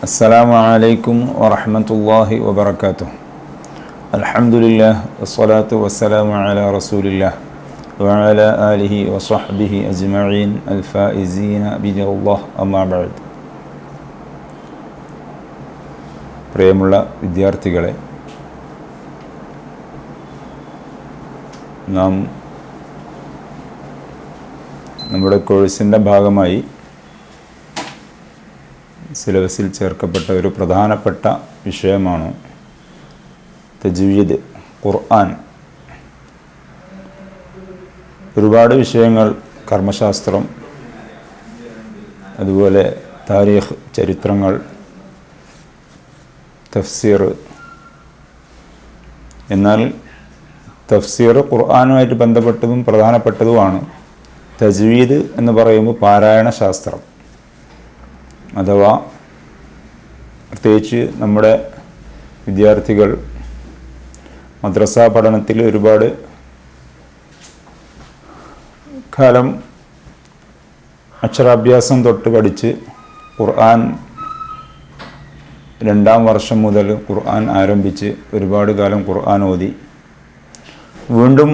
السلام عليكم ورحمة الله وبركاته. الحمد لله والصلاة والسلام على رسول الله وعلى آله وصحبه أجمعين الفائزين برضا الله أما بعد. പ്രിയമുള്ള വിദ്യാർത്ഥികളെ, നാം നമ്മുടെ കോഴ്സിൻ്റെ ഭാഗമായി സിലബസിൽ ചേർക്കപ്പെട്ട ഒരു പ്രധാനപ്പെട്ട വിഷയമാണ് തജ്വീദ്, ഖുർആൻ. ഒരുപാട് വിഷയങ്ങൾ, കർമ്മശാസ്ത്രം, അതുപോലെ താരീഖ്, ചരിത്രങ്ങൾ, തഫ്സീർ. എന്നാൽ തഫ്സീർ ഖുർആനുമായിട്ട് ബന്ധപ്പെട്ടതും പ്രധാനപ്പെട്ടതുമാണ്. തജ്വീദ് എന്ന് പറയുമ്പോൾ പാരായണ ശാസ്ത്രം, അഥവാ പ്രത്യേകിച്ച് നമ്മുടെ വിദ്യാർത്ഥികൾ മദ്രസ പഠനത്തിൽ ഒരുപാട് കാലം അക്ഷരാഭ്യാസം തൊട്ട് പഠിച്ച് ഖുർആൻ 2ാം വർഷം മുതൽ ഖുർആൻ ആരംഭിച്ച് ഒരുപാട് കാലം ഖുർആൻ ഓതി വീണ്ടും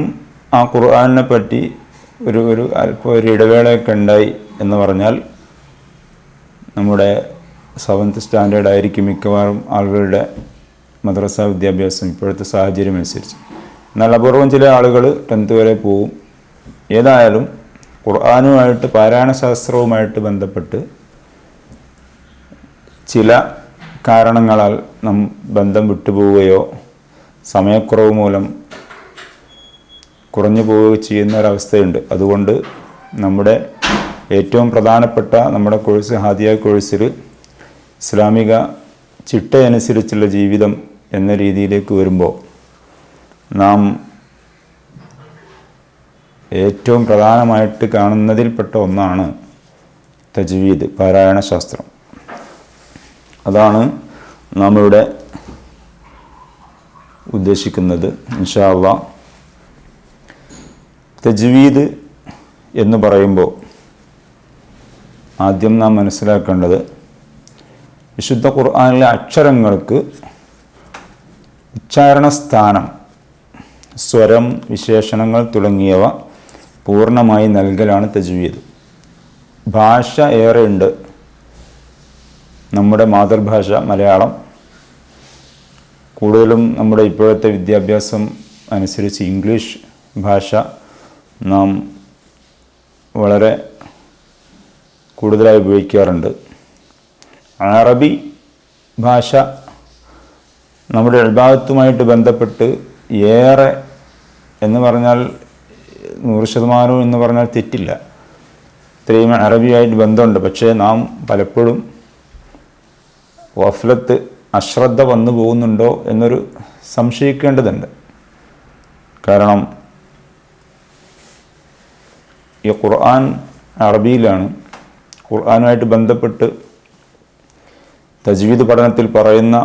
ആ ഖുർആനെ പറ്റി അല്പം ഒരു ഇടവേളയൊക്കെ ഉണ്ടായി എന്ന് പറഞ്ഞാൽ നമ്മുടെ 7th സ്റ്റാൻഡേർഡ് ആയിരിക്കും മിക്കവാറും ആളുകളുടെ മദ്രസ വിദ്യാഭ്യാസം ഇപ്പോഴത്തെ സാഹചര്യം അനുസരിച്ച്. എന്നാൽ അപൂർവം ചില ആളുകൾ 10th വരെ പോവും. ഏതായാലും ഖുർആനുമായിട്ട് പാരായണശാസ്ത്രവുമായിട്ട് ബന്ധപ്പെട്ട് ചില കാരണങ്ങളാൽ ബന്ധം വിട്ടുപോവുകയോ സമയക്കുറവ് മൂലം കുറഞ്ഞു പോവുകയോ ചെയ്യുന്ന ഒരവസ്ഥയുണ്ട്. അതുകൊണ്ട് നമ്മുടെ ഏറ്റവും പ്രധാനപ്പെട്ട നമ്മുടെ കോഴ്സ് ഹാദിയ കോഴ്സിൽ ഇസ്ലാമിക ചിട്ടയനുസരിച്ചുള്ള ജീവിതം എന്ന രീതിയിലേക്ക് വരുമ്പോൾ നാം ഏറ്റവും പ്രധാനമായിട്ട് കാണുന്നതിൽപ്പെട്ട ഒന്നാണ് തജ്വീദ്, പാരായണ ശാസ്ത്രം. അതാണ് നാം ഇവിടെ ഉദ്ദേശിക്കുന്നത് ഇൻഷാ അല്ലാഹ്. തജ്വീദ് എന്ന് പറയുമ്പോൾ ആദ്യം നാം മനസ്സിലാക്കേണ്ടത് വിശുദ്ധ ഖുർആനിലെ അക്ഷരങ്ങൾക്ക് ഉച്ചാരണസ്ഥാനം, സ്വരം, വിശേഷണങ്ങൾ തുടങ്ങിയവ പൂർണ്ണമായി നൽകലാണ് തജ്വീദ്. ഭാഷ ഏറെയുണ്ട്. നമ്മുടെ മാതൃഭാഷ മലയാളം. കൂടുതലും നമ്മുടെ ഇപ്പോഴത്തെ വിദ്യാഭ്യാസം അനുസരിച്ച് ഇംഗ്ലീഷ് ഭാഷ നാം വളരെ കൂടുതലായി ഉപയോഗിക്കാറുണ്ട്. അറബി ഭാഷ നമ്മുടെ ഇബാദത്തുമായിട്ട് ബന്ധപ്പെട്ട് ഏറെ എന്ന് പറഞ്ഞാൽ 100% എന്ന് പറഞ്ഞാൽ തെറ്റില്ല. ഇത്രയും അറബിയായിട്ട് ബന്ധമുണ്ട്. പക്ഷേ നാം പലപ്പോഴും ഗഫ്ലത്ത്, അശ്രദ്ധ വന്നു പോകുന്നുണ്ടോ എന്നൊരു സംശയിക്കേണ്ടതുണ്ട്. കാരണം ഈ ഖുർആൻ അറബിയിലാണ്. ഖുർആനുമായിട്ട് ബന്ധപ്പെട്ട് തജ്വീദ് പഠനത്തിൽ പറയുന്ന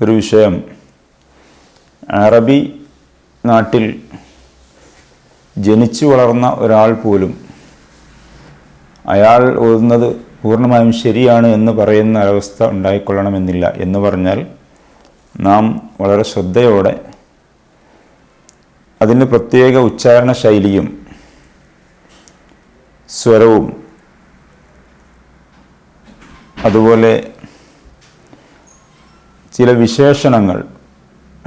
ഒരു വിഷയം, അറബി നാട്ടിൽ ജനിച്ചു വളർന്ന ഒരാൾ പോലും അയാൾ ഓതുന്നത് പൂർണ്ണമായും ശരിയാണ് എന്ന് പറയുന്ന ഒരവസ്ഥ ഉണ്ടായിക്കൊള്ളണമെന്നില്ല. എന്ന് പറഞ്ഞാൽ നാം വളരെ ശ്രദ്ധയോടെ അതിന് പ്രത്യേക ഉച്ചാരണ ശൈലിയും സ്വരവും അതുപോലെ ചില വിശേഷണങ്ങൾ,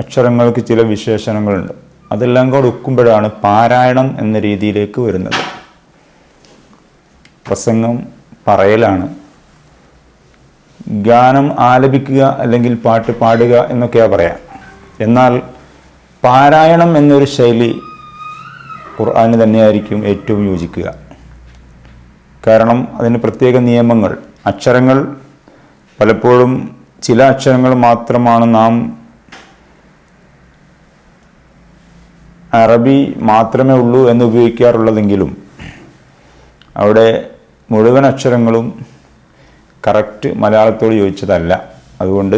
അക്ഷരങ്ങൾക്ക് ചില വിശേഷണങ്ങളുണ്ട്. അതെല്ലാം കൂടെ ഒക്കുമ്പോഴാണ് പാരായണം എന്ന രീതിയിലേക്ക് വരുന്നത്. പ്രസംഗം പറയലാണ്, ഗാനം ആലപിക്കുക അല്ലെങ്കിൽ പാട്ട് പാടുക എന്നൊക്കെയാണ് പറയാം. എന്നാൽ പാരായണം എന്നൊരു ശൈലി ഖുർആന് തന്നെയായിരിക്കും ഏറ്റവും യോജിക്കുക. കാരണം അതിന് പ്രത്യേക നിയമങ്ങൾ, അക്ഷരങ്ങൾ പലപ്പോഴും ചില അക്ഷരങ്ങൾ മാത്രമാണ് നാം അറബി മാത്രമേ ഉള്ളൂ എന്ന് ഉപയോഗിക്കാറുള്ളതെങ്കിലും അവിടെ മുഴുവൻ അക്ഷരങ്ങളും കറക്റ്റ് മലയാളത്തോട് യോജിച്ചതല്ല. അതുകൊണ്ട്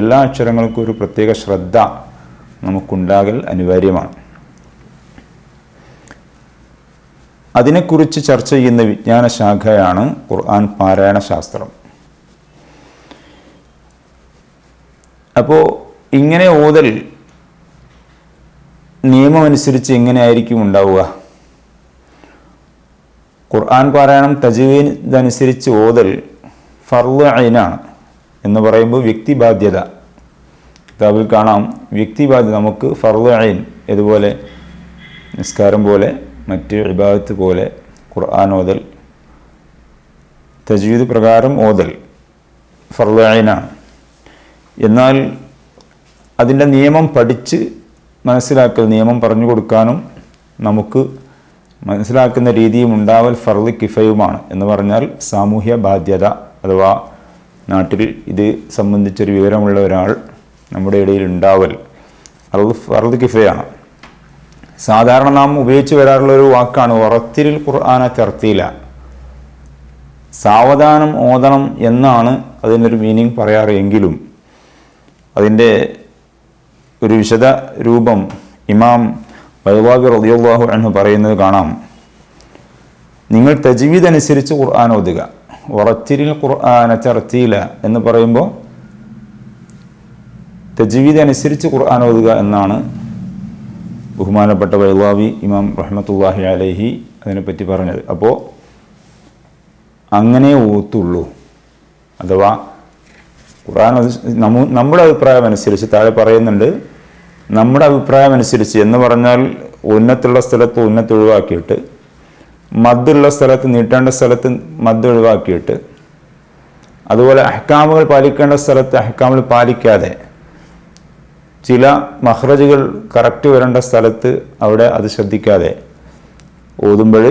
എല്ലാ അക്ഷരങ്ങൾക്കും ഒരു പ്രത്യേക ശ്രദ്ധ നമുക്കുണ്ടാകൽ അനിവാര്യമാണ്. അതിനെക്കുറിച്ച് ചർച്ച ചെയ്യുന്ന വിജ്ഞാന ശാഖയാണ് ഖുർആൻ പാരായണ ശാസ്ത്രം. അപ്പോൾ ഇങ്ങനെ ഓതൽ നിയമമനുസരിച്ച് എങ്ങനെയായിരിക്കും ഉണ്ടാവുക? ഖുർആൻ പാരായണം തജ്വീദ് അനുസരിച്ച് ഓതൽ ഫർള് ഐനാണ് എന്ന് പറയുമ്പോൾ വ്യക്തിബാധ്യത. കിതാബിൽ കാണാം വ്യക്തിബാധ്യത. നമുക്ക് ഫർള് ഐൻ, ഇതുപോലെ നിസ്കാരം പോലെ മറ്റ് ഇബാദത്ത് പോലെ ഖുർആൻ ഓതൽ, തജ്വീദ് പ്രകാരം ഓതൽ ഫർള് ഐനാണ്. എന്നാൽ അതിൻ്റെ നിയമം പഠിച്ച് മനസ്സിലാക്കൽ, നിയമം പറഞ്ഞു കൊടുക്കാനും നമുക്ക് മനസ്സിലാക്കുന്ന രീതിയും ഉണ്ടാവൽ ഫർള് കിഫയുമാണ്. എന്ന് പറഞ്ഞാൽ സാമൂഹ്യ ബാധ്യത, അഥവാ നാട്ടിൽ ഇത് സംബന്ധിച്ചൊരു വിവരമുള്ള ഒരാൾ നമ്മുടെ ഇടയിൽ ഉണ്ടാവൽ ഫർള് കിഫയാണ്. സാധാരണ നാം ഉപയോഗിച്ച് വരാറുള്ളൊരു വാക്കാണ് വറത്തിരിൽ ഖുർആന തർത്തീല. സാവധാനം ഓതണം എന്നാണ് അതിനൊരു മീനിങ് പറയാറ്. എങ്കിലും അതിൻ്റെ ഒരു വിശദ രൂപം ഇമാം ബൈളാവി റളിയല്ലാഹു അൻഹു പറയുന്നത് കാണാം. നിങ്ങൾ തജ്വീദ് അനുസരിച്ച് ഖുർആൻ ഓതുക. വറത്തിരിൽ ഖുർആന തർത്തീല എന്ന് പറയുമ്പോൾ തജ്വീദ് അനുസരിച്ച് ഖുർആൻ ഓതുക എന്നാണ് ബഹുമാനപ്പെട്ട ബൈളാവി ഇമാം റഹ്മത്തുള്ളാഹി അലൈഹി അതിനെപ്പറ്റി പറഞ്ഞത്. അപ്പോൾ അങ്ങനെ ഓത്തുള്ളൂ. അഥവാ ഖുർആൻ നമ്മുടെ അഭിപ്രായം അനുസരിച്ച്, താഴെ പറയുന്നുണ്ട് നമ്മുടെ അഭിപ്രായം അനുസരിച്ച് എന്ന് പറഞ്ഞാൽ ഉന്നത്തുള്ള സ്ഥലത്ത് ഉന്നത്ത് ഒഴിവാക്കിയിട്ട്, മദ്ദുള്ള സ്ഥലത്ത് നീട്ടേണ്ട സ്ഥലത്ത് മദ് ഒഴിവാക്കിയിട്ട്, അതുപോലെ അഹ്കാമുകൾ പാലിക്കേണ്ട സ്ഥലത്ത് അഹ്കാമുകൾ പാലിക്കാതെ, ചില മഖ്റജുകൾ കറക്റ്റ് വരേണ്ട സ്ഥലത്ത് അവിടെ അത് ശ്രദ്ധിക്കാതെ ഓതുമ്പോൾ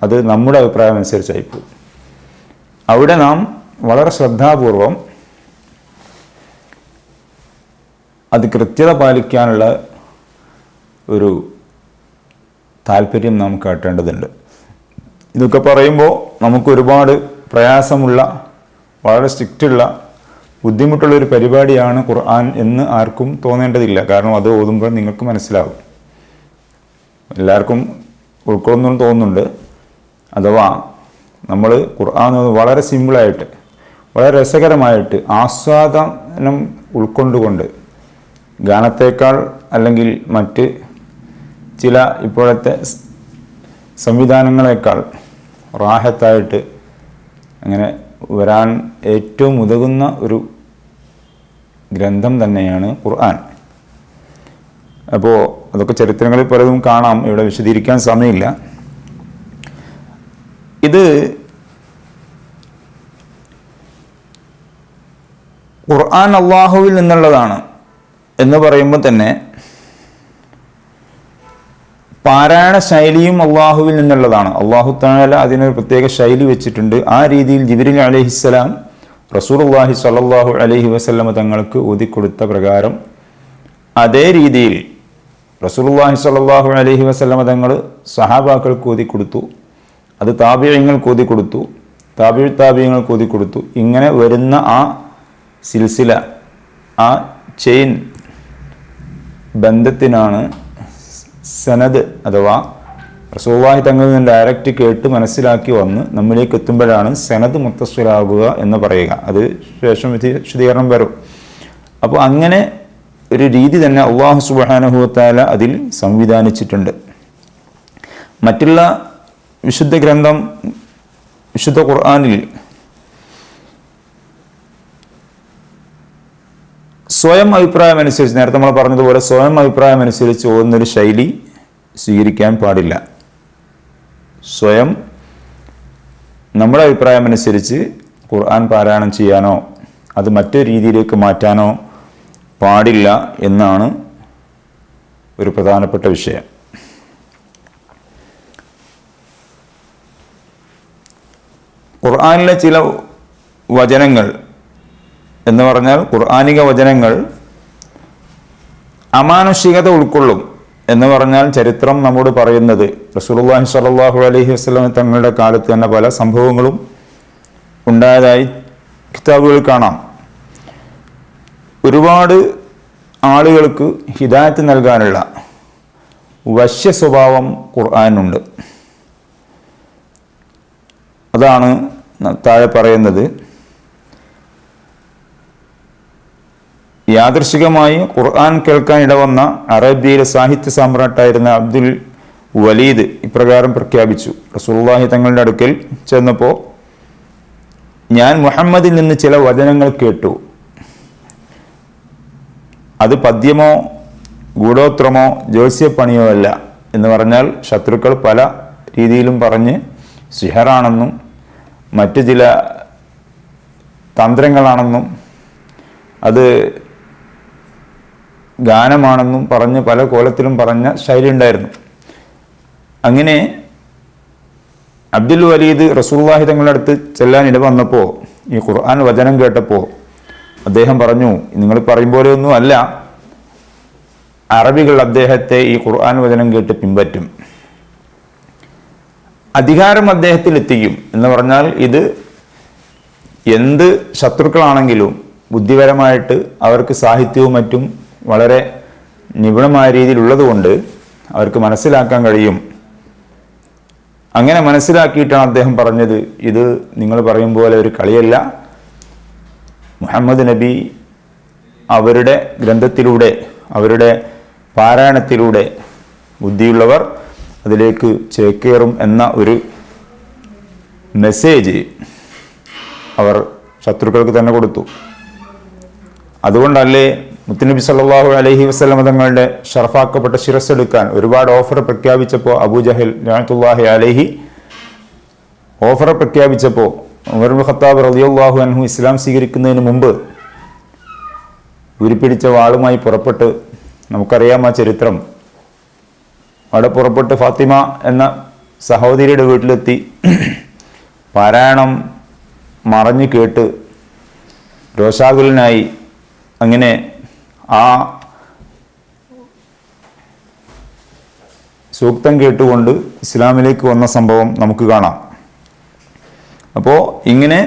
അത് നമ്മുടെ അഭിപ്രായം അനുസരിച്ചായിപ്പോകും. അവിടെ നാം വളരെ ശ്രദ്ധാപൂർവം അത് കൃത്യത പാലിക്കാനുള്ള ഒരു താല്പര്യം നാം കാട്ടേണ്ടതുണ്ട്. ഇതൊക്കെ പറയുമ്പോൾ നമുക്ക് ഒരുപാട് പ്രയാസമുള്ള, വളരെ സ്ട്രിക്റ്റുള്ള, ബുദ്ധിമുട്ടുള്ളൊരു പരിപാടിയാണ് ഖുർആൻ എന്ന് ആർക്കും തോന്നേണ്ടതില്ല. കാരണം അത് ഓതുമ്പോൾ നിങ്ങൾക്ക് മനസ്സിലാകും, എല്ലാവർക്കും ഉൾക്കൊള്ളുന്നു തോന്നുന്നുണ്ട്. അഥവാ നമ്മൾ ഖുർആൻ വളരെ സിമ്പിളായിട്ട്, വളരെ രസകരമായിട്ട്, ആസ്വാദനം ഉൾക്കൊണ്ടുകൊണ്ട്, ഗാനത്തേക്കാൾ അല്ലെങ്കിൽ മറ്റ് ചില ഇപ്പോഴത്തെ സംവിധാനങ്ങളെക്കാൾ റാഹത്തായിട്ട് അങ്ങനെ വരാൻ ഏറ്റവും ഉതകുന്ന ഒരു ഗ്രന്ഥം തന്നെയാണ് ഖുർആൻ. അപ്പോൾ അതൊക്കെ ചരിത്രങ്ങളിൽ പലതും കാണാം, ഇവിടെ വിശദീകരിക്കാൻ സമയമില്ല. ഇത് ഖുർആൻ അള്ളാഹുവിൽ നിന്നുള്ളതാണ് എന്ന് പറയുമ്പോൾ തന്നെ പാരായണ ശൈലിയും അള്ളാഹുവിൽ നിന്നുള്ളതാണ്. അള്ളാഹു തആല അതിനൊരു പ്രത്യേക ശൈലി വെച്ചിട്ടുണ്ട്. ആ രീതിയിൽ ജിബ്രീൽ അലൈഹിസ്സലാം റസൂലുള്ളാഹി സ്വല്ലല്ലാഹു അലൈഹി വസല്ലമ തങ്ങൾക്ക് ഓതിക്കൊടുത്ത പ്രകാരം അതേ രീതിയിൽ റസൂലുള്ളാഹി സ്വല്ലല്ലാഹു അലൈഹി വസല്ലമ തങ്ങൾ സഹാബാക്കൾക്ക് ഓതിക്കൊടുത്തു. അത് താബിഈങ്ങൾക്ക് ഓതിക്കൊടുത്തു, താബിഈങ്ങൾക്ക് ഓതിക്കൊടുത്തു. ഇങ്ങനെ വരുന്ന ആ സിൽസില, ആ ചെയിൻ ബന്ധത്തിനാണ് സനദ്, അഥവാ റസൂലുള്ളാഹി തങ്ങളിൽ നിന്ന് ഡയറക്റ്റ് കേട്ട് മനസ്സിലാക്കി വന്ന് നമ്മിലേക്ക് എത്തുമ്പോഴാണ് സനദ് മുത്തസ്സിലാകുക എന്ന് പറയുക. അത് ശേഷം വിശദീകരണം വരും. അപ്പോൾ അങ്ങനെ ഒരു രീതി തന്നെ അല്ലാഹു സുബ്ഹാനഹു വ തആല അതിൽ സംവിധാനിച്ചിട്ടുണ്ട്. മറ്റുള്ള വിശുദ്ധ ഗ്രന്ഥം, വിശുദ്ധ ഖുർആനിൽ സ്വയം അഭിപ്രായം അനുസരിച്ച്, നേരത്തെ നമ്മൾ പറഞ്ഞതുപോലെ സ്വയം അഭിപ്രായം അനുസരിച്ച് ഓതുന്നൊരു ശൈലി സ്വീകരിക്കാൻ പാടില്ല. സ്വയം നമ്മുടെ അഭിപ്രായം അനുസരിച്ച് ഖുർആൻ പാരായണം ചെയ്യാനോ അത് മറ്റൊരു രീതിയിലേക്ക് മാറ്റാനോ പാടില്ല എന്നാണ് ഒരു പ്രധാനപ്പെട്ട വിഷയം. ഖുർആനിലെ ചില വചനങ്ങൾ എന്ന് പറഞ്ഞാൽ ഖുർആനിക വചനങ്ങൾ അമാനുഷികത ഉൾക്കൊള്ളും എന്ന് പറഞ്ഞാൽ ചരിത്രം നമ്മോട് പറയുന്നത് റസൂലുള്ളാഹി സ്വല്ലല്ലാഹു അലൈഹി വസല്ലം തങ്ങളുടെ കാലത്ത് തന്നെ പല സംഭവങ്ങളും ഉണ്ടായതായി കിതാബുകളിൽ കാണാം. ഒരുപാട് ആളുകൾക്ക് ഹിദായത്ത് നൽകാനുള്ള വശ്യ സ്വഭാവം ഖുർആനുണ്ട്. അതാണ് താഴെ പറയുന്നത്. യാദൃശികമായി ഖുർആൻ കേൾക്കാൻ ഇടവന്ന അറേബ്യയിലെ സാഹിത്യ സാമ്രാട്ടായിരുന്ന അബ്ദുൽ വലീദ് ഇപ്രകാരം പ്രഖ്യാപിച്ചു. റസൂലുള്ളാഹി തങ്ങളുടെ അടുക്കൽ ചെന്നപ്പോൾ, ഞാൻ മുഹമ്മദിൽ നിന്ന് ചില വചനങ്ങൾ കേട്ടു. അത് പദ്യമോ ഗൂഢോത്രമോ ജ്യോത്സ്യപ്പണിയോ അല്ല എന്ന് പറഞ്ഞാൽ, ശത്രുക്കൾ പല രീതിയിലും പറഞ്ഞ് സിഹറാണെന്നും മറ്റു ചില തന്ത്രങ്ങളാണെന്നും അത് ഗാനമാണെന്നും പറഞ്ഞ് പല കോലത്തിലും പറഞ്ഞ ശൈലി ഉണ്ടായിരുന്നു. അങ്ങനെ അബ്ദുൽ വലീദ് റസൂലുള്ളാഹി തങ്ങളുടെ അടുത്ത് ചെല്ലാൻ ഇട വന്നപ്പോൾ, ഈ ഖുർആൻ വചനം കേട്ടപ്പോൾ അദ്ദേഹം പറഞ്ഞു, നിങ്ങൾ പറയും പോലെയൊന്നും അല്ല, അറബികൾ അദ്ദേഹത്തെ ഈ ഖുർആൻ വചനം കേട്ട് പിൻപറ്റും, അധികാരം അദ്ദേഹത്തിൽ എത്തിക്കും എന്ന് പറഞ്ഞാൽ, ഇത് എന്ത് ശത്രുക്കളാണെങ്കിലും ബുദ്ധിപരമായിട്ട് അവർക്ക് സാഹിത്യവും മറ്റും വളരെ നിപുണമായ രീതിയിലുള്ളത് കൊണ്ട് അവർക്ക് മനസ്സിലാക്കാൻ കഴിയും. അങ്ങനെ മനസ്സിലാക്കിയിട്ടാണ് അദ്ദേഹം പറഞ്ഞത്, ഇത് നിങ്ങൾ പറയും പോലെ ഒരു കളിയല്ല, മുഹമ്മദ് നബി അവരുടെ ഗ്രന്ഥത്തിലൂടെ, അവരുടെ പാരായണത്തിലൂടെ ബുദ്ധിയുള്ളവർ അതിലേക്ക് ചേക്കേറും എന്ന ഒരു മെസ്സേജ് അവർ ശത്രുക്കൾക്ക് തന്നെ കൊടുത്തു. അതുകൊണ്ടല്ലേ മുത്തുനബി സല്ലല്ലാഹു അലൈഹി വസല്ലം തങ്ങളുടെ ഷറഫാക്കപ്പെട്ട ശിരസ്സെടുക്കാൻ ഒരുപാട് ഓഫർ പ്രഖ്യാപിച്ചപ്പോൾ, അബൂജഹൽ ലഅനത്തുല്ലാഹി അലൈഹി ഓഫർ പ്രഖ്യാപിച്ചപ്പോൾ ഉമർ ഇബ്നു ഖത്താബ് റളിയല്ലാഹു അൻഹു ഇസ്ലാം സ്വീകരിക്കുന്നതിന് മുമ്പ് ഉരുപ്പിടിച്ച വാളുമായി പുറപ്പെട്ട്, നമുക്കറിയാം ആ ചരിത്രം, അവിടെ പുറപ്പെട്ട് ഫാത്തിമ എന്ന സഹോദരിയുടെ വീട്ടിലെത്തി. പാരായണം മറഞ്ഞു കേട്ട് രോഷാകുലനായി അങ്ങനെ ആ സൂക്തം കേട്ടുകൊണ്ട് ഇസ്ലാമിലേക്ക് വന്ന സംഭവം നമുക്ക് കാണാം. അപ്പോൾ ഇങ്ങനെ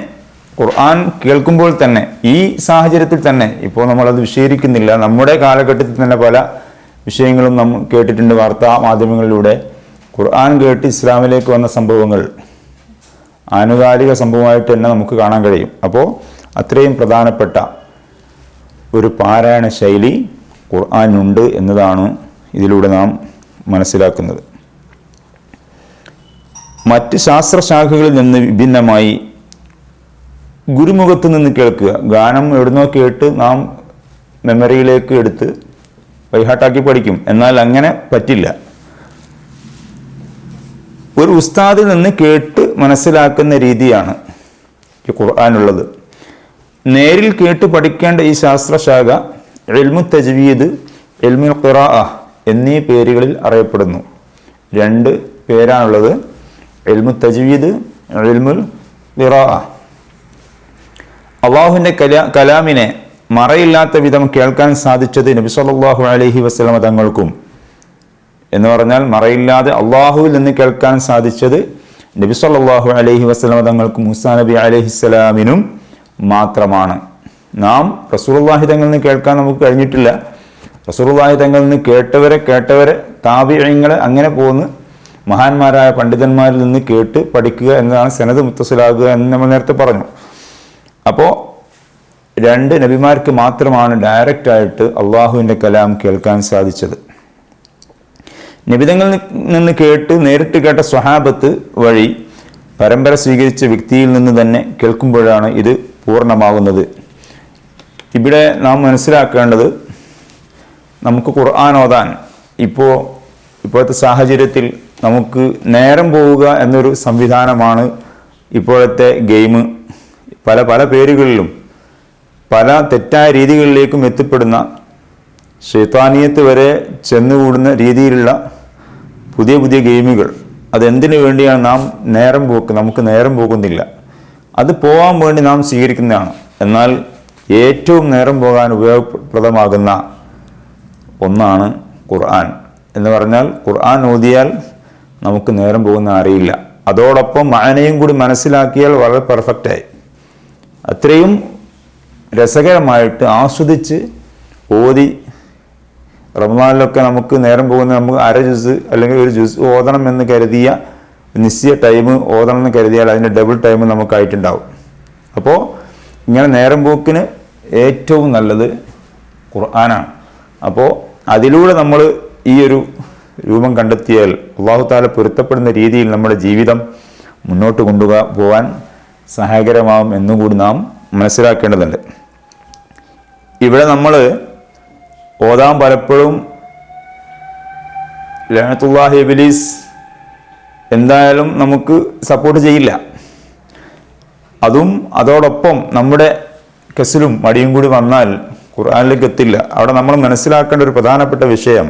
ഖുർആൻ കേൾക്കുമ്പോൾ തന്നെ, ഈ സാഹചര്യത്തിൽ തന്നെ, ഇപ്പോൾ നമ്മളത് വിശദീകരിക്കുന്നില്ല, നമ്മുടെ കാലഘട്ടത്തിൽ തന്നെ പല വിഷയങ്ങളും നമ്മൾ കേട്ടിട്ടുണ്ട് വാർത്താ മാധ്യമങ്ങളിലൂടെ. ഖുർആൻ കേട്ട് ഇസ്ലാമിലേക്ക് വന്ന സംഭവങ്ങൾ ആനുകാലിക സംഭവമായിട്ട് തന്നെ നമുക്ക് കാണാൻ കഴിയും. അപ്പോൾ അത്രയും പ്രധാനപ്പെട്ട ഒരു പാരായണ ശൈലി ഖുർആനുണ്ട് എന്നതാണ് ഇതിലൂടെ നാം മനസ്സിലാക്കുന്നത്. മറ്റ് ശാസ്ത്രശാഖകളിൽ നിന്ന് വിഭിന്നമായി ഗുരുമുഖത്ത് നിന്ന് കേൾക്കുക, ഗാനം എവിടുന്നോ കേട്ട് നാം മെമ്മറിയിലേക്ക് എടുത്ത് വൈഹാട്ടാക്കി പഠിക്കും, എന്നാൽ അങ്ങനെ പറ്റില്ല. ഒരു ഉസ്താദിൽ നിന്ന് കേട്ട് മനസ്സിലാക്കുന്ന രീതിയാണ് ഈ ഖുർആനുള്ളത്. നേരിൽ കേട്ട് പഠിക്കേണ്ട ഈ ശാസ്ത്രശാഖ ഇൽമു തജ്വീദ്, ഇൽമുൽ ഖിറാഅ എന്നീ പേരുകളിൽ അറിയപ്പെടുന്നു. രണ്ട് പേരാണുള്ളത്, ഇൽമു തജ്വീദ്, ഇൽമുൽ ഖിറാഅ. അള്ളാഹുവിൻ്റെ കലാമിനെ മറയില്ലാത്ത വിധം കേൾക്കാൻ സാധിച്ചത് നബി സല്ലല്ലാഹു അലൈഹി വസല്ലം തങ്ങൾക്കും, എന്ന് പറഞ്ഞാൽ മറയില്ലാതെ അള്ളാഹുവിൽ നിന്ന് കേൾക്കാൻ സാധിച്ചത് നബി സല്ലല്ലാഹു അലൈഹി വസല്ലം തങ്ങൾക്കും മൂസാ നബി അലൈഹിസ്സലാമിനും മാത്രമാണ്. നാം റസൂലുള്ളാഹി തങ്ങളിൽ നിന്ന് കേൾക്കാൻ നമുക്ക് കഴിഞ്ഞിട്ടില്ല. റസൂലുള്ളാഹി തങ്ങളിൽ നിന്ന് കേട്ടവരെ താബിഈങ്ങളെ അങ്ങനെ പോന്ന് മഹാന്മാരായ പണ്ഡിതന്മാരിൽ നിന്ന് കേട്ട് പഠിക്കുക എന്നതാണ് സനദ് മുത്തസിലാകുക എന്ന് നമ്മൾ നേരത്തെ പറഞ്ഞു. അപ്പോൾ രണ്ട് നബിമാർക്ക് മാത്രമാണ് ഡയറക്റ്റായിട്ട് അള്ളാഹുവിൻ്റെ കലാം കേൾക്കാൻ സാധിച്ചത്. നബിതങ്ങളിൽ നിന്ന് കേട്ട് നേരിട്ട് കേട്ട സ്വഹാബത്ത് വഴി പരമ്പര സ്വീകരിച്ച വ്യക്തിയിൽ നിന്ന് തന്നെ കേൾക്കുമ്പോഴാണ് ഇത് പൂർണ്ണമാകുന്നത്. ഇവിടെ നാം മനസ്സിലാക്കേണ്ടത്, നമുക്ക് ഖുർആൻ ഓതാൻ ഇപ്പോഴത്തെ സാഹചര്യത്തിൽ നമുക്ക് നേരം പോവുക എന്നൊരു സംവിധാനമാണ് ഇപ്പോഴത്തെ ഗെയിം. പല പേരുകളിലും പല തെറ്റായ രീതികളിലേക്കും എത്തിപ്പെടുന്ന, ശൈത്താനിയത്ത് വരെ ചെന്നുകൂടുന്ന രീതിയിലുള്ള പുതിയ ഗെയിമുകൾ. അതെന്തിനു വേണ്ടിയാണ് നാം നേരം പോക്ക്? നമുക്ക് നേരം പോകുന്നില്ല, അത് പോകാൻ വേണ്ടി നാം സ്വീകരിക്കുന്നതാണ്. എന്നാൽ ഏറ്റവും നേരം പോകാൻ ഉപയോഗപ്രദമാകുന്ന ഒന്നാണ് ഖുർആൻ എന്ന് പറഞ്ഞാൽ, ഖുർആൻ ഓതിയാൽ നമുക്ക് നേരം പോകുന്ന അറിയില്ല. അതോടൊപ്പം മഅനയും കൂടി മനസ്സിലാക്കിയാൽ വളരെ പെർഫെക്റ്റായി, അത്രയും രസകരമായിട്ട് ആസ്വദിച്ച് ഓതി. റമദാനിലൊക്കെ നമുക്ക് നേരം പോകുന്ന, നമുക്ക് അര ജുസ് അല്ലെങ്കിൽ ഒരു ജുസ് ഓതണം എന്ന് കരുതിയ നിശ്ചയ ടൈം ഓതണം എന്ന് കരുതിയാൽ അതിൻ്റെ ഡബിൾ ടൈം നമുക്കായിട്ടുണ്ടാവും. അപ്പോൾ ഇങ്ങനെ നേരം പോക്കിന് ഏറ്റവും നല്ലത് ഖുർആനാണ്. അപ്പോൾ അതിലൂടെ നമ്മൾ ഈ ഒരു രൂപം കണ്ടെത്തിയാൽ അല്ലാഹു തആല പൊരുത്തപ്പെടുന്ന രീതിയിൽ നമ്മുടെ ജീവിതം മുന്നോട്ട് കൊണ്ടുപോകാൻ സഹായകരമാകും എന്നുകൂടി നാം മനസ്സിലാക്കേണ്ടതുണ്ട്. ഇവിടെ നമ്മൾ ഓതാൻ പലപ്പോഴും ലഅനത്തുല്ലാഹി ഇബ്ലീസ് എന്തായാലും നമുക്ക് സപ്പോർട്ട് ചെയ്യില്ല. അതോടൊപ്പം നമ്മുടെ കസലും മടിയും കൂടി വന്നാൽ ഖുർആനിലേക്ക് എത്തില്ല. അവിടെ നമ്മൾ മനസ്സിലാക്കേണ്ട ഒരു പ്രധാനപ്പെട്ട വിഷയം,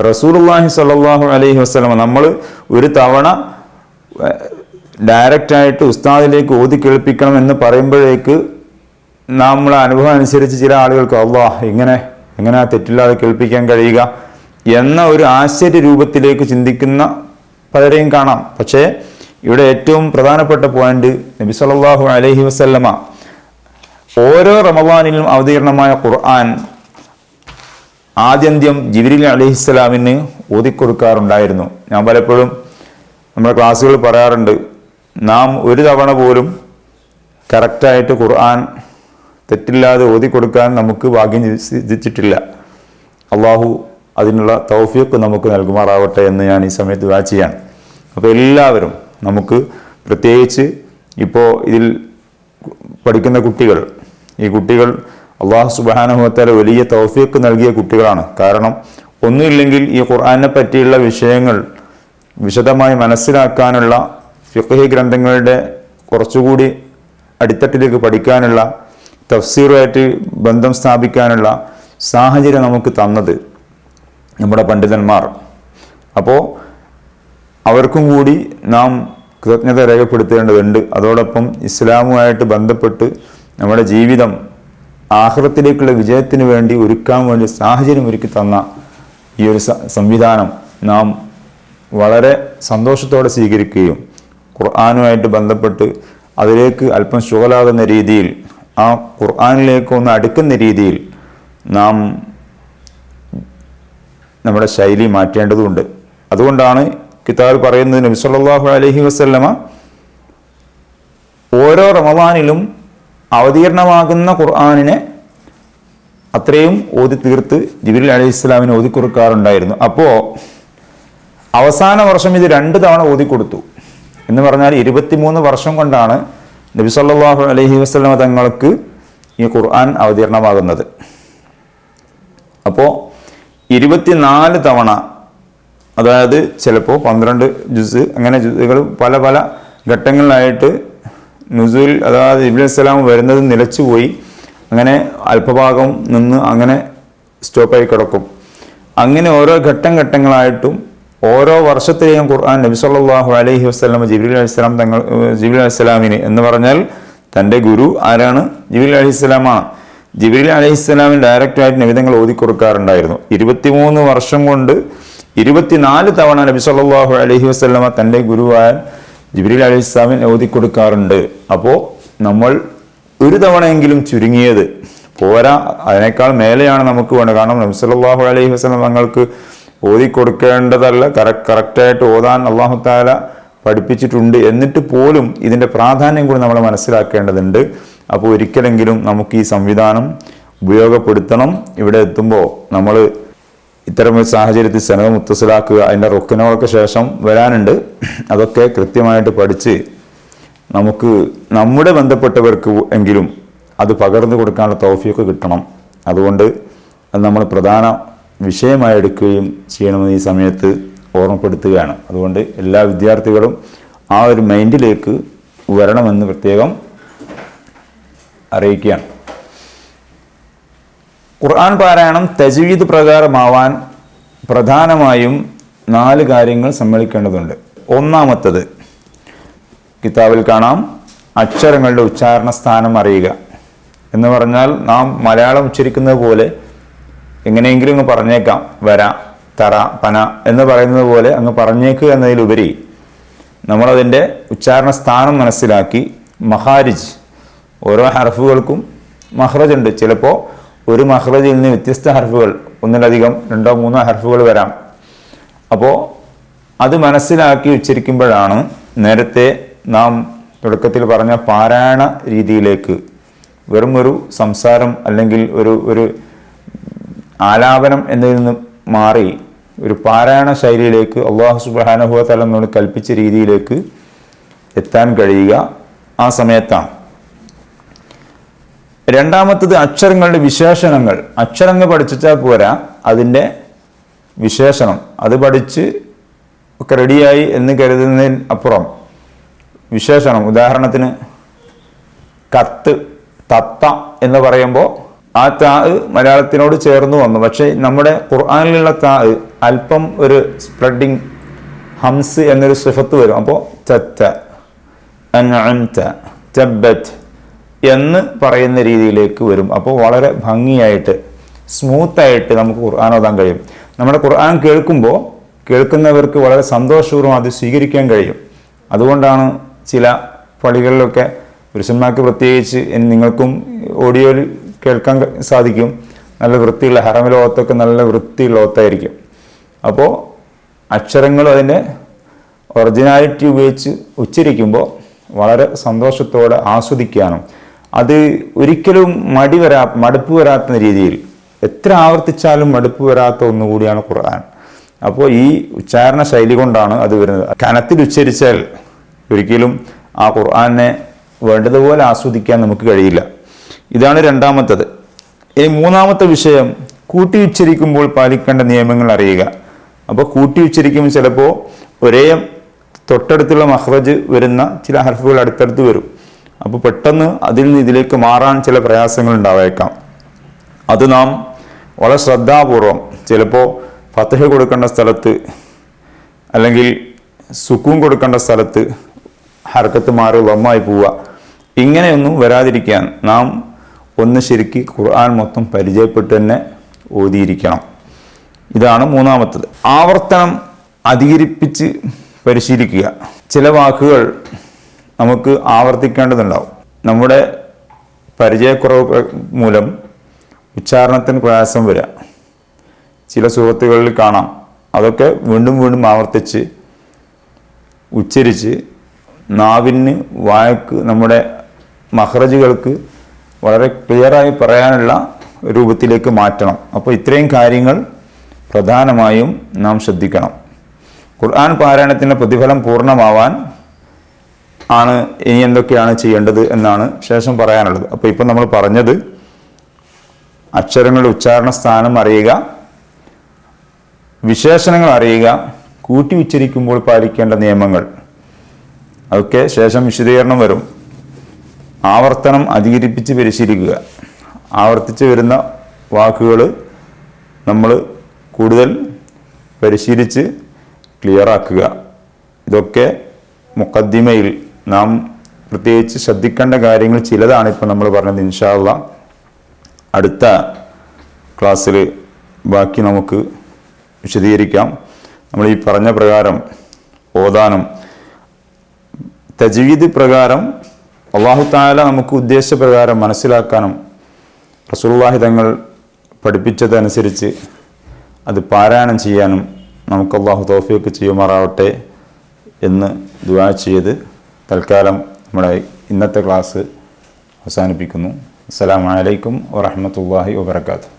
റസൂലുള്ളാഹി സ്വല്ലല്ലാഹു അലൈഹി വസല്ലം നമ്മൾ ഒരു തവണ ഡയറക്റ്റായിട്ട് ഉസ്താദിലേക്ക് ഓതി കേൾപ്പിക്കണം എന്ന് പറയുമ്പോഴേക്ക് നമ്മളെ അനുഭവം അനുസരിച്ച് ചില ആളുകൾക്ക് എങ്ങനെ തെറ്റില്ലാതെ കേൾപ്പിക്കാൻ കഴിയുക എന്ന ഒരു ആശ്ചര്യ രൂപത്തിലേക്ക് ചിന്തിക്കുന്ന പലരെയും കാണാം. പക്ഷേ ഇവിടെ ഏറ്റവും പ്രധാനപ്പെട്ട പോയിന്റ്, നബി സല്ലല്ലാഹു അലൈഹി വസല്ലമ ഓരോ റമദാനിലും അവതീർണമായ ഖുർആൻ ആദ്യന്ത്യം ജിബ്രീൽ അലൈഹിസ്സലാമിന് ഓതിക്കൊടുക്കാറുണ്ടായിരുന്നു. ഞാൻ പലപ്പോഴും നമ്മുടെ ക്ലാസ്സുകൾ പറയാറുണ്ട്, നാം ഒരു തവണ പോലും കറക്റ്റായിട്ട് ഖുർആൻ തെറ്റില്ലാതെ ഓതിക്കൊടുക്കാൻ നമുക്ക് ഭാഗ്യം സിദ്ധിച്ചിട്ടില്ല. അള്ളാഹു അതിനുള്ള തൗഫീഖ് നമുക്ക് നൽകുമാറാവട്ടെ എന്ന് ഞാൻ ഈ സമയത്ത് ദുആ ചെയ്യാണ്. അപ്പോൾ എല്ലാവരും നമുക്ക്, പ്രത്യേകിച്ച് ഇപ്പോൾ ഇതിൽ പഠിക്കുന്ന കുട്ടികൾ, ഈ കുട്ടികൾ അള്ളാഹു സുബ്ഹാനഹു വ തആല വലിയ തൗഫീഖ് നൽകിയ കുട്ടികളാണ്. കാരണം ഒന്നുമില്ലെങ്കിൽ ഈ ഖുർആനെ പറ്റിയുള്ള വിഷയങ്ങൾ വിശദമായി മനസ്സിലാക്കാനുള്ള, ഫിഖ്ഹി ഗ്രന്ഥങ്ങളുടെ കുറച്ചുകൂടി അടിത്തട്ടിലേക്ക് പഠിക്കാനുള്ള, തഫ്സീറുമായിട്ട് ബന്ധം സ്ഥാപിക്കാനുള്ള സാഹചര്യം നമുക്ക് തന്നത് നമ്മുടെ പണ്ഡിതന്മാർ. അപ്പോൾ അവർക്കും കൂടി നാം കൃതജ്ഞത രേഖപ്പെടുത്തേണ്ടതുണ്ട്. അതോടൊപ്പം ഇസ്ലാമുമായിട്ട് ബന്ധപ്പെട്ട് നമ്മുടെ ജീവിതം ആഖിറത്തിലേക്കുള്ള വിജയത്തിന് വേണ്ടി ഒരുക്കാൻ വേണ്ടി സാഹചര്യം ഒരുക്കി തന്ന ഈ ഒരു സംവിധാനം നാം വളരെ സന്തോഷത്തോടെ സ്വീകരിക്കുകയും ഖുർആനുമായിട്ട് ബന്ധപ്പെട്ട് അതിലേക്ക് അല്പം ശുഗലാകുന്ന രീതിയിൽ, ആ ഖുർആനിലേക്ക് ഒന്ന് അടുക്കുന്ന രീതിയിൽ നാം നമ്മുടെ ശൈലി മാറ്റേണ്ടതുണ്ട്. അതുകൊണ്ടാണ് കിതാബ് പറയുന്നത്, നബി സല്ലല്ലാഹു അലൈഹി വസല്ലമ ഓരോ റമദാനിലും അവതീർണമാകുന്ന ഖുർആനിനെ അത്രയും ഓതി തീർത്ത് ജിബ്രീൽ അലൈഹിസ്സലാമിനെ ഓതിക്കൊടുക്കാറുണ്ടായിരുന്നു. അപ്പോൾ അവസാന വർഷം ഇത് 2 തവണ ഓതിക്കൊടുത്തു എന്ന് പറഞ്ഞാൽ 23 വർഷം കൊണ്ടാണ് നബി സല്ലല്ലാഹു അലൈഹി വസല്ലമ തങ്ങൾക്ക് ഈ ഖുർആൻ അവതീർണമാകുന്നത്. അപ്പോൾ 24 തവണ, അതായത് ചിലപ്പോൾ 12 ജുസ്, അങ്ങനെ ജുസുകൾ പല പല ഘട്ടങ്ങളിലായിട്ട് നുസൂൽ, അതായത് ജിബ്രീൽ അലൈഹിസ്സലാം വരുന്നത് നിലച്ചുപോയി, അങ്ങനെ അല്പഭാഗം നിന്ന് അങ്ങനെ സ്റ്റോപ്പായി കിടക്കും. അങ്ങനെ ഓരോ ഘട്ടങ്ങളായിട്ടും ഓരോ വർഷത്തെയും ഖുർആൻ നബി സല്ലല്ലാഹു അലൈഹി വസല്ലം ജിബ്രീൽ അലൈഹിസ്സലാമിന് എന്ന് പറഞ്ഞാൽ തൻ്റെ ഗുരു ആരാണ്? ജിബ്രീൽ അലൈഹിസ്സലാമാണ്. ജിബ്രീൽ അലൈഹിസ്സലാമിന് ഡയറക്റ്റായിട്ട് നബിതങ്ങൾ ഓതിക്കൊടുക്കാറുണ്ടായിരുന്നു. 23 വർഷം കൊണ്ട് 24 തവണ നബി സല്ലല്ലാഹു അലൈഹി വസല്ലമ തൻ്റെ ഗുരുവായ ജിബ്രീൽ അലൈഹിസ്സലാമിന് ഓതിക്കൊടുക്കാറുണ്ട്. അപ്പോൾ നമ്മൾ ഒരു തവണയെങ്കിലും ചുരുങ്ങിയത് പോരാ, അതിനേക്കാൾ മേലെയാണ് നമുക്ക് വേണ്ടത്. കാരണം നബി സല്ലല്ലാഹു അലൈഹി വസല്ലം തങ്ങൾക്ക് ഓതിക്കൊടുക്കേണ്ടതല്ല, കറക്റ്റായിട്ട് ഓതാൻ അല്ലാഹു തആല പഠിപ്പിച്ചിട്ടുണ്ട്. എന്നിട്ട് പോലും ഇതിൻ്റെ പ്രാധാന്യം കൂടി നമ്മൾ മനസ്സിലാക്കേണ്ടതുണ്ട്. അപ്പോൾ ഒരിക്കലെങ്കിലും നമുക്ക് ഈ സംവിധാനം ഉപയോഗപ്പെടുത്തണം. ഇവിടെ എത്തുമ്പോൾ നമ്മൾ ഇത്തരമൊരു സാഹചര്യത്തിൽ സനദ് മുത്തസിലാക്കുക, അതിൻ്റെ റുക്നുകൾക്ക് ശേഷം വരാനുണ്ട്. അതൊക്കെ കൃത്യമായിട്ട് പഠിച്ച് നമുക്ക് നമ്മുടെ ബന്ധപ്പെട്ടവർക്ക് എങ്കിലും അത് പകർന്നു കൊടുക്കാനുള്ള തൗഫീഖ് കിട്ടണം. അതുകൊണ്ട് അത് നമ്മൾ പ്രധാന വിഷയമായി എടുക്കുകയും ചെയ്യണമെന്ന് ഈ സമയത്ത് ഓർമ്മപ്പെടുത്തുകയാണ്. അതുകൊണ്ട് എല്ലാ വിദ്യാർത്ഥികളും ആ ഒരു മൈൻഡിലേക്ക് വരണമെന്ന് പ്രത്യേകം അറിയിക്കുകയാണ്. ഖുർആൻ പാരായണം തജ്വീദ് പ്രകാരമാവാൻ പ്രധാനമായും 4 കാര്യങ്ങൾ സമ്മേളിക്കേണ്ടതുണ്ട്. ഒന്നാമത്തത്, കിതാബിൽ കാണാം, അക്ഷരങ്ങളുടെ ഉച്ചാരണ സ്ഥാനം അറിയുക എന്ന് പറഞ്ഞാൽ നാം മലയാളം ഉച്ചരിക്കുന്നത് പോലെ എങ്ങനെയെങ്കിലും അങ്ങ് പറഞ്ഞേക്കാം, വര, തറ, പന എന്ന് പറയുന്നത് പോലെ അങ്ങ് പറഞ്ഞേക്കുക എന്നതിലുപരി നമ്മളതിൻ്റെ ഉച്ചാരണ സ്ഥാനം മനസ്സിലാക്കി മഹാരിജ്, ഓരോ ഹർഫുകൾക്കും മഹ്റജ് ഉണ്ട്. ചിലപ്പോൾ ഒരു മഹ്റജിൽ നിന്ന് വ്യത്യസ്ത ഹർഫുകൾ, ഒന്നിലധികം 2 3 ഹർഫുകൾ വരാം. അപ്പോൾ അത് മനസ്സിലാക്കി ഉച്ചരിക്കുമ്പോഴാണ് നേരത്തെ നാം തുടക്കത്തിൽ പറഞ്ഞ പാരായണ രീതിയിലേക്ക്, വെറും ഒരു സംസാരം അല്ലെങ്കിൽ ഒരു ആലാപനം എന്നതിൽ നിന്ന് മാറി ഒരു പാരായണ ശൈലിയിലേക്ക് അല്ലാഹു സുബ്ഹാനഹു വ തആല നമ്മോട് കൽപ്പിച്ച രീതിയിലേക്ക് എത്താൻ കഴിയുക ആ സമയത്താണ്. രണ്ടാമത്തത് അക്ഷരങ്ങളുടെ വിശേഷണങ്ങൾ. അക്ഷരങ്ങൾ പഠിച്ചാൽ പോരാ, അതിൻ്റെ വിശേഷണം അത് പഠിച്ച് ഒക്കെ റെഡിയായി എന്ന് കരുതുന്നതിന് അപ്പുറം വിശേഷണം, ഉദാഹരണത്തിന് കത്ത്, തത്ത എന്ന് പറയുമ്പോൾ ആ താ മലയാളത്തിനോട് ചേർന്ന് വന്നു. പക്ഷേ നമ്മുടെ ഖുർആനിലുള്ള താ അല്പം ഒരു സ്പ്രെഡിങ് ഹംസ് എന്നൊരു സിഫത്ത് വരും. അപ്പോൾ തത്ത, അൻഅംത, തബ്ബത് എന്ന് പറയുന്ന രീതിയിലേക്ക് വരും. അപ്പോൾ വളരെ ഭംഗിയായിട്ട് സ്മൂത്തായിട്ട് നമുക്ക് ഖുർആൻ ഓതാൻ കഴിയും. നമ്മുടെ ഖുർആൻ കേൾക്കുമ്പോൾ കേൾക്കുന്നവർക്ക് വളരെ സന്തോഷപൂർവ്വം അത് സ്വീകരിക്കാൻ കഴിയും. അതുകൊണ്ടാണ് ചില പള്ളികളിലൊക്കെ പുരുഷന്മാർക്ക് പ്രത്യേകിച്ച്, നിങ്ങൾക്കും ഓഡിയോയിൽ കേൾക്കാൻ സാധിക്കും, നല്ല വൃത്തിയുള്ള ഹറമിലെ ഓത്തൊക്കെ നല്ല വൃത്തിയുള്ള ഓത്തായിരിക്കും. അപ്പോൾ അക്ഷരങ്ങൾ അതിൻ്റെ ഒറിജിനാലിറ്റി ഉപയോഗിച്ച് ഉച്ചരിക്കുമ്പോൾ വളരെ സന്തോഷത്തോടെ ആസ്വദിക്കാനും അത് ഒരിക്കലും മടുപ്പ് വരാത്ത രീതിയിൽ, എത്ര ആവർത്തിച്ചാലും മടുപ്പ് വരാത്ത ഒന്നുകൂടിയാണ് ഖുർആൻ. അപ്പോൾ ഈ ഉച്ചാരണ ശൈലി കൊണ്ടാണ് അത് വരുന്നത്. കനത്തിൽ ഉച്ചരിച്ചാൽ ഒരിക്കലും ആ ഖുർആനെ വേണ്ടതുപോലെ ആസ്വദിക്കാൻ നമുക്ക് കഴിയില്ല. ഇതാണ് രണ്ടാമത്തത്. ഇനി മൂന്നാമത്തെ വിഷയം, കൂട്ടി ഉച്ചരിക്കുമ്പോൾ പാലിക്കേണ്ട നിയമങ്ങൾ അറിയുക. അപ്പോൾ കൂട്ടി ഉച്ചരിക്കുമ്പോൾ ചിലപ്പോൾ ഒരേ തൊട്ടടുത്തുള്ള മഖ്റജ് വരുന്ന ചില ഹർഫുകൾ അടുത്തടുത്ത് വരും. അപ്പോൾ പെട്ടെന്ന് അതിൽ നിന്ന് ഇതിലേക്ക് മാറാൻ ചില പ്രയാസങ്ങൾ ഉണ്ടാവേക്കാം. അത് നാം വളരെ ശ്രദ്ധാപൂർവം, ചിലപ്പോൾ ഫത്ഹ് കൊടുക്കേണ്ട സ്ഥലത്ത് അല്ലെങ്കിൽ സുക്കൂൻ കൊടുക്കേണ്ട സ്ഥലത്ത് ഹർക്കത്ത് മാറി ലമ്മായി പോവുക, ഇങ്ങനെയൊന്നും വരാതിരിക്കാൻ നാം ഒന്ന് ശരിക്ക് ഖുർആൻ മൊത്തം പരിചയപ്പെട്ട് തന്നെ ഓതിയിരിക്കണം. ഇതാണ് മൂന്നാമത്തത്. ആവർത്തനം അധികരിപ്പിച്ച് പരിശീലിക്കുക. ചില വാക്കുകൾ നമുക്ക് ആവർത്തിക്കേണ്ടതുണ്ടാവും. നമ്മുടെ പരിചയക്കുറവ് മൂലം ഉച്ചാരണത്തിന് പ്രയാസം വരിക ചില സൂറത്തുകളിൽ കാണാം. അതൊക്കെ വീണ്ടും വീണ്ടും ആവർത്തിച്ച് ഉച്ചരിച്ച് നാവിന്, വായക്ക്, നമ്മുടെ മഖ്റജുകൾക്ക് വളരെ ക്ലിയറായി പറയാനുള്ള രൂപത്തിലേക്ക് മാറ്റണം. അപ്പോൾ ഇത്രയും കാര്യങ്ങൾ പ്രധാനമായും നാം ശ്രദ്ധിക്കണം. ഖുർആൻ പാരായണത്തിൻ്റെ പ്രതിഫലം പൂർണ്ണമാവാൻ ആണ് ഇനി എന്തൊക്കെയാണ് ചെയ്യേണ്ടത് എന്നാണ് ശേഷം പറയാനുള്ളത്. അപ്പോൾ ഇപ്പം നമ്മൾ പറഞ്ഞത് അക്ഷരങ്ങളുടെ ഉച്ചാരണ സ്ഥാനം അറിയുക, വിശേഷണങ്ങൾ അറിയുക, കൂട്ടി ഉച്ചരിക്കുമ്പോൾ പാലിക്കേണ്ട നിയമങ്ങൾ, അതൊക്കെ ശേഷം വിശദീകരണം വരും. ആവർത്തനം അധികരിപ്പിച്ച് പരിശീലിക്കുക. ആവർത്തിച്ച് വരുന്ന വാക്കുകൾ നമ്മൾ കൂടുതൽ പരിശീലിച്ച് ക്ലിയറാക്കുക. ഇതൊക്കെ മുഖദ്ദിമയിൽ നാം പ്രത്യേകിച്ച് ശ്രദ്ധിക്കേണ്ട കാര്യങ്ങൾ ചിലതാണ് ഇപ്പോൾ നമ്മൾ പറഞ്ഞത്. ഇൻഷാ അല്ലാഹ് അടുത്ത ക്ലാസ്സിൽ ബാക്കി നമുക്ക് വിശദീകരിക്കാം. നമ്മൾ ഈ പറഞ്ഞ പ്രകാരം ഓതാനും തജ്വീദ് പ്രകാരം അല്ലാഹു തആല നമുക്ക് ഉദ്ദേശിച്ച പ്രകാരം മനസ്സിലാക്കാനും റസൂലുള്ളാഹി തങ്ങൾ പഠിപ്പിച്ചതനുസരിച്ച് അത് പാരായണം ചെയ്യാനും നമുക്ക് അല്ലാഹു തൗഫീഖ് ചെയ്യുമാറാവട്ടെ എന്ന് ദുആ ചെയ്ത് തൽക്കാലം നമ്മുടെ ഇന്നത്തെ ക്ലാസ് അവസാനിപ്പിക്കുന്നു. അസ്സലാമു അലൈക്കും വറഹ്മത്തുള്ളാഹി വബറകാതുഹു.